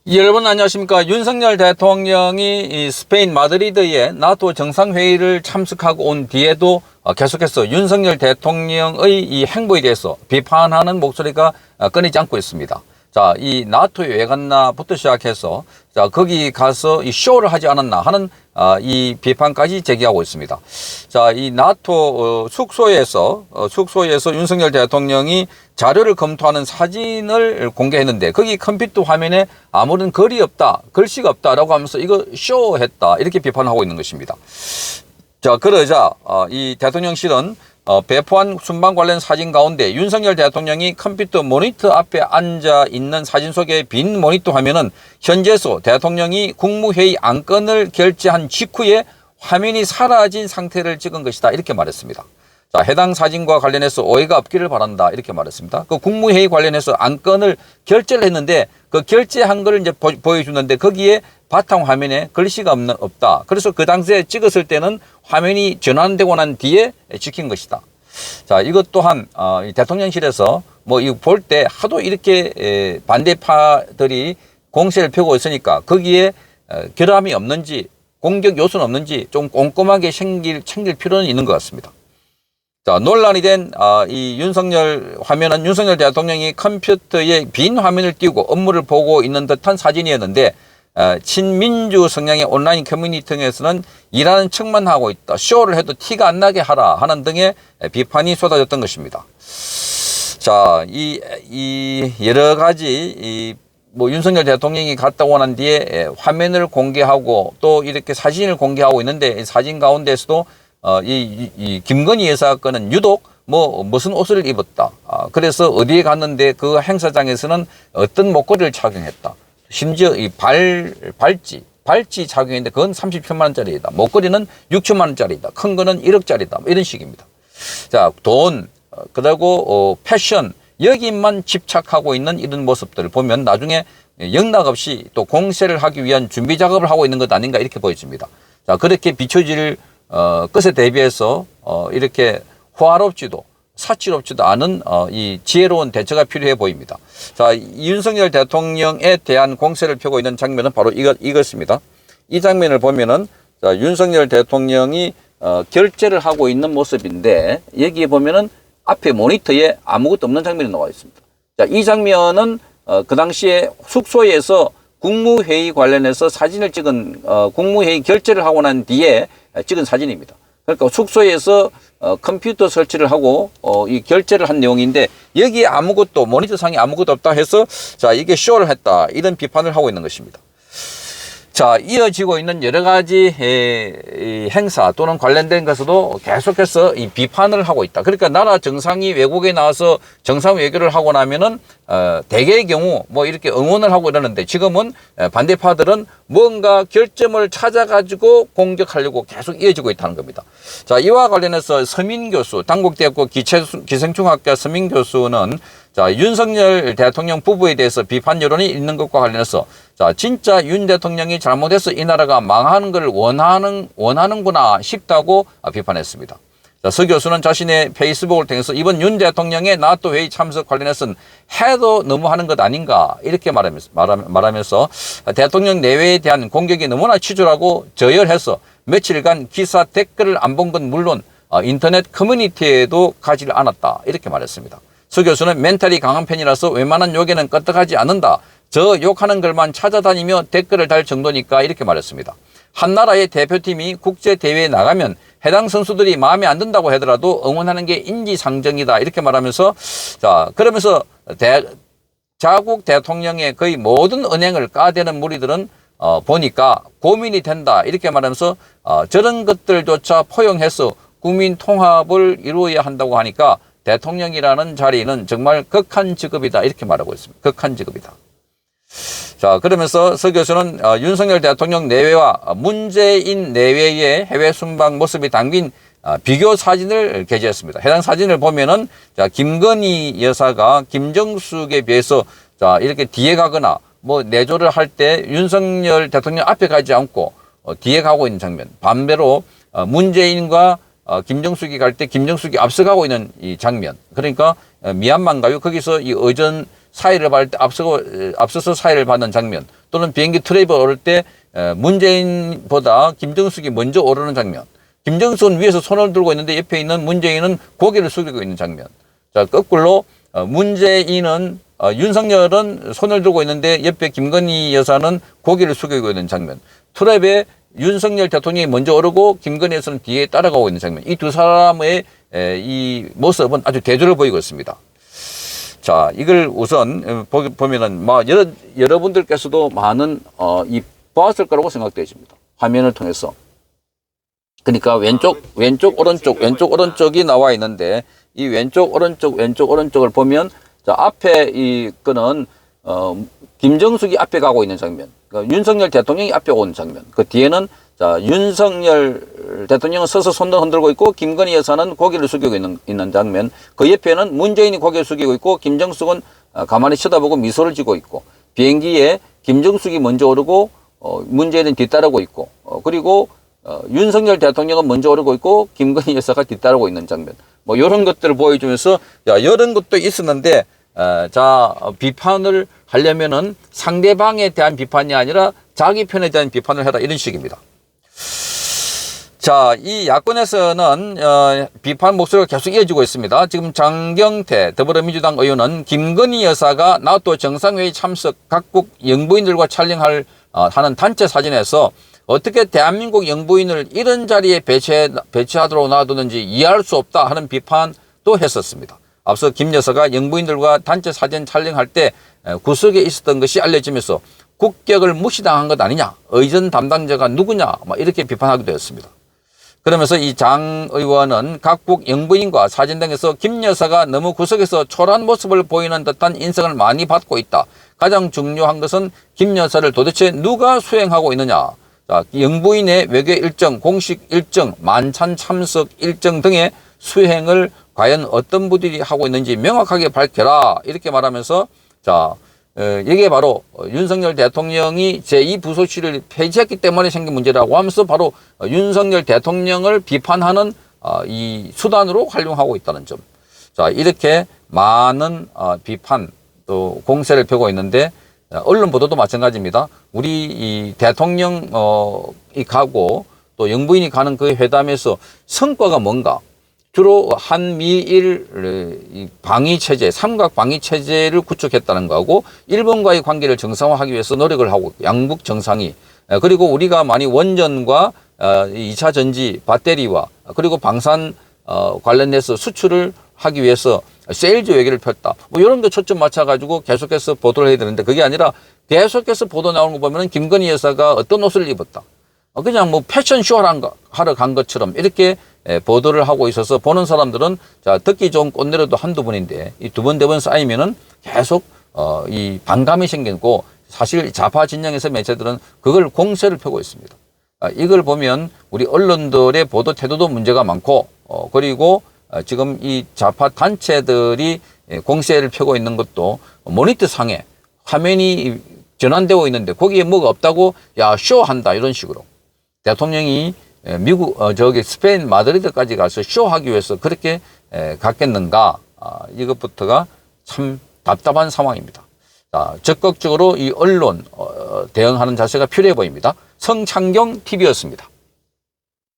여러분 안녕하십니까. 윤석열 대통령이 이 스페인 마드리드에 나토 정상회의를 참석하고 온 뒤에도 계속해서 윤석열 대통령의 이 행보에 대해서 비판하는 목소리가 끊이지 않고 있습니다. 자, 이 나토에 왜 갔나부터 시작해서 자, 거기 가서 이 쇼를 하지 않았나 하는 이 비판까지 제기하고 있습니다. 자, 이 나토 숙소에서 윤석열 대통령이 자료를 검토하는 사진을 공개했는데 거기 컴퓨터 화면에 아무런 글이 없다, 글씨가 없다라고 하면서 이거 쇼했다 이렇게 비판하고 있는 것입니다. 자, 그러자 이 대통령실은 배포한 순방 관련 사진 가운데 윤석열 대통령이 컴퓨터 모니터 앞에 앉아 있는 사진 속의 빈 모니터 화면은 현재서 대통령이 국무회의 안건을 결재한 직후에 화면이 사라진 상태를 찍은 것이다 이렇게 말했습니다. 자, 해당 사진과 관련해서 오해가 없기를 바란다 이렇게 말했습니다. 그 국무회의 관련해서 안건을 결재를 했는데 그 결재한 걸 이제 보여주는데 거기에 바탕 화면에 글씨가 없다. 그래서 그 당시에 찍었을 때는 화면이 전환되고 난 뒤에 찍힌 것이다. 자, 이것 또한 대통령실에서 뭐 이거 볼 때 하도 이렇게 반대파들이 공세를 펴고 있으니까 거기에 결함이 없는지 공격 요소는 없는지 좀 꼼꼼하게 챙길 필요는 있는 것 같습니다. 자, 논란이 된 이 윤석열 화면은 윤석열 대통령이 컴퓨터에 빈 화면을 띄우고 업무를 보고 있는 듯한 사진이었는데 친민주 성향의 온라인 커뮤니티에서는 일하는 척만 하고 있다, 쇼를 해도 티가 안 나게 하라 하는 등의 비판이 쏟아졌던 것입니다. 자, 이 여러 가지 뭐 윤석열 대통령이 갔다 오고 난 뒤에 화면을 공개하고 또 이렇게 사진을 공개하고 있는데 사진 가운데서도 이 김건희 여사 건은 유독 무슨 옷을 입었다. 그래서 어디에 갔는데 그 행사장에서는 어떤 목걸이를 착용했다. 심지어 이 발찌 착용했는데 그건 37만 원짜리이다. 목걸이는 6천만 원짜리이다. 큰 거는 1억짜리다. 뭐 이런 식입니다. 자, 돈, 그리고 패션, 여기만 집착하고 있는 이런 모습들을 보면 나중에 영락없이 또 공세를 하기 위한 준비 작업을 하고 있는 것 아닌가 이렇게 보여집니다. 자, 그렇게 비춰질 것에 대비해서 이렇게 호화롭지도 사치롭지도 않은 이 지혜로운 대처가 필요해 보입니다. 자, 윤석열 대통령에 대한 공세를 펴고 있는 장면은 바로 이것입니다. 이 장면을 보면은 자, 윤석열 대통령이 결재를 하고 있는 모습인데 여기에 보면은 앞에 모니터에 아무것도 없는 장면이 나와 있습니다. 자, 이 장면은 그 당시에 숙소에서 국무회의 관련해서 사진을 찍은 국무회의 결재를 하고 난 뒤에 찍은 사진입니다. 그러니까 숙소에서 컴퓨터 설치를 하고 이 결제를 한 내용인데 여기에 아무것도 모니터상에 아무것도 없다 해서 자, 이게 쇼를 했다 이런 비판을 하고 있는 것입니다. 자, 이어지고 있는 여러 가지 행사 또는 관련된 것에도 계속해서 이 비판을 하고 있다. 그러니까 나라 정상이 외국에 나와서 정상 외교를 하고 나면은 대개의 경우 뭐 이렇게 응원을 하고 이러는데 지금은 반대파들은 뭔가 결점을 찾아가지고 공격하려고 계속 이어지고 있다는 겁니다. 자, 이와 관련해서 서민 교수, 당국대학교 기생충학과 서민 교수는 자, 윤석열 대통령 부부에 대해서 비판 여론이 있는 것과 관련해서 자, 진짜 윤 대통령이 잘못해서 이 나라가 망하는 걸 원하는구나 싶다고 비판했습니다. 자, 서 교수는 자신의 페이스북을 통해서 이번 윤 대통령의 나토 회의 참석 관련해서는 해도 너무하는 것 아닌가 이렇게 말하면서 대통령 내외에 대한 공격이 너무나 치졸하고 저열해서 며칠간 기사 댓글을 안 본 건 물론 인터넷 커뮤니티에도 가지를 않았다 이렇게 말했습니다. 서 교수는 멘탈이 강한 편이라서 웬만한 욕에는 끄떡하지 않는다. 저 욕하는 글만 찾아다니며 댓글을 달 정도니까 이렇게 말했습니다. 한 나라의 대표팀이 국제대회에 나가면 해당 선수들이 마음에 안 든다고 하더라도 응원하는 게 인지상정이다 이렇게 말하면서 자, 그러면서 자국 대통령의 거의 모든 언행을 까대는 무리들은 보니까 고민이 된다 이렇게 말하면서 저런 것들조차 포용해서 국민 통합을 이루어야 한다고 하니까 대통령이라는 자리는 정말 극한 직업이다 이렇게 말하고 있습니다. 극한 직업이다. 자, 그러면서 서 교수는 윤석열 대통령 내외와 문재인 내외의 해외 순방 모습이 담긴 비교 사진을 게재했습니다. 해당 사진을 보면은 자, 김건희 여사가 김정숙에 비해서 자, 이렇게 뒤에 가거나 뭐 내조를 할 때 윤석열 대통령 앞에 가지 않고 뒤에 가고 있는 장면. 반대로 문재인과 김정숙이 갈 때 김정숙이 앞서가고 있는 이 장면. 그러니까 미얀마인가요? 거기서 이 의전 사회를 받을 때 앞서서 사회를 받는 장면. 또는 비행기 트랩에 오를 때 문재인보다 김정숙이 먼저 오르는 장면. 김정숙은 위에서 손을 들고 있는데 옆에 있는 문재인은 고개를 숙이고 있는 장면. 자, 거꾸로 문재인은 윤석열은 손을 들고 있는데 옆에 김건희 여사는 고개를 숙이고 있는 장면. 트랩에 윤석열 대통령이 먼저 오르고 김건희 여사는 뒤에 따라가고 있는 장면. 이 두 사람의 이 모습은 아주 대조를 보이고 있습니다. 자, 이걸 우선 보면은 여러분들께서도 많은 보았을 거라고 생각되십니다. 화면을 통해서. 그러니까 왼쪽 오른쪽이 나와 있는데 이 왼쪽 오른쪽을 보면 자, 앞에 이 거는 김정숙이 앞에 가고 있는 장면. 그러니까 윤석열 대통령이 앞에 오는 장면. 그 뒤에는 자, 윤석열 대통령은 서서 손을 흔들고 있고 김건희 여사는 고개를 숙이고 있는 장면. 그 옆에는 문재인이 고개를 숙이고 있고 김정숙은 가만히 쳐다보고 미소를 지고 있고 비행기에 김정숙이 먼저 오르고 문재인은 뒤따르고 있고 그리고 윤석열 대통령은 먼저 오르고 있고 김건희 여사가 뒤따르고 있는 장면. 뭐 이런 것들을 보여주면서 야, 이런 것도 있었는데 자, 비판을 하려면은 상대방에 대한 비판이 아니라 자기 편에 대한 비판을 해라 이런 식입니다. 자, 이 야권에서는 비판 목소리가 계속 이어지고 있습니다. 지금 장경태 더불어민주당 의원은 김건희 여사가 나토 정상회의 참석 각국 영부인들과 촬영할 하는 단체 사진에서 어떻게 대한민국 영부인을 이런 자리에 배치하도록 놔두는지 이해할 수 없다 하는 비판도 했었습니다. 앞서 김 여사가 영부인들과 단체 사진 촬영할 때 구석에 있었던 것이 알려지면서 국격을 무시당한 것 아니냐, 의전 담당자가 누구냐, 이렇게 비판하기도 했습니다. 그러면서 이 장 의원은 각국 영부인과 사진 등에서 김 여사가 너무 구석에서 초라한 모습을 보이는 듯한 인상을 많이 받고 있다. 가장 중요한 것은 김 여사를 도대체 누가 수행하고 있느냐. 자, 영부인의 외교 일정, 공식 일정, 만찬 참석 일정 등의 수행을 과연 어떤 분들이 하고 있는지 명확하게 밝혀라. 이렇게 말하면서 자, 이게 바로 윤석열 대통령이 제2부속실을 폐지했기 때문에 생긴 문제라고 하면서 바로 윤석열 대통령을 비판하는 이 수단으로 활용하고 있다는 점. 자, 이렇게 많은 비판 또 공세를 펴고 있는데 언론 보도도 마찬가지입니다. 우리 이 대통령이 가고 또 영부인이 가는 그 회담에서 성과가 뭔가? 주로 한미일 방위 체제, 삼각 방위 체제를 구축했다는 거하고 일본과의 관계를 정상화하기 위해서 노력을 하고 양국 정상이 그리고 우리가 많이 원전과 2차 전지 배터리와 그리고 방산 관련해서 수출을 하기 위해서 세일즈 외교를 폈다. 뭐 이런 데 초점 맞춰가지고 계속해서 보도를 해야 되는데 그게 아니라 계속해서 보도 나오는 거 보면은 김건희 여사가 어떤 옷을 입었다. 그냥 뭐 패션쇼 하러 간 것처럼 이렇게 보도를 하고 있어서 보는 사람들은 자, 듣기 좋은 꽃내려도 한두 번인데 이 두 번, 네 번 쌓이면은 계속 이 반감이 생기고 사실 좌파 진영에서 매체들은 그걸 공세를 펴고 있습니다. 이걸 보면 우리 언론들의 보도 태도도 문제가 많고 그리고 지금 이 좌파 단체들이 공세를 펴고 있는 것도 모니터 상에 화면이 전환되고 있는데 거기에 뭐가 없다고 야, 쇼한다 이런 식으로 대통령이 미국 스페인 마드리드까지 가서 쇼하기 위해서 그렇게 갔겠는가 이것부터가 참 답답한 상황입니다. 자, 적극적으로 이 언론 대응하는 자세가 필요해 보입니다. 성창경 TV였습니다.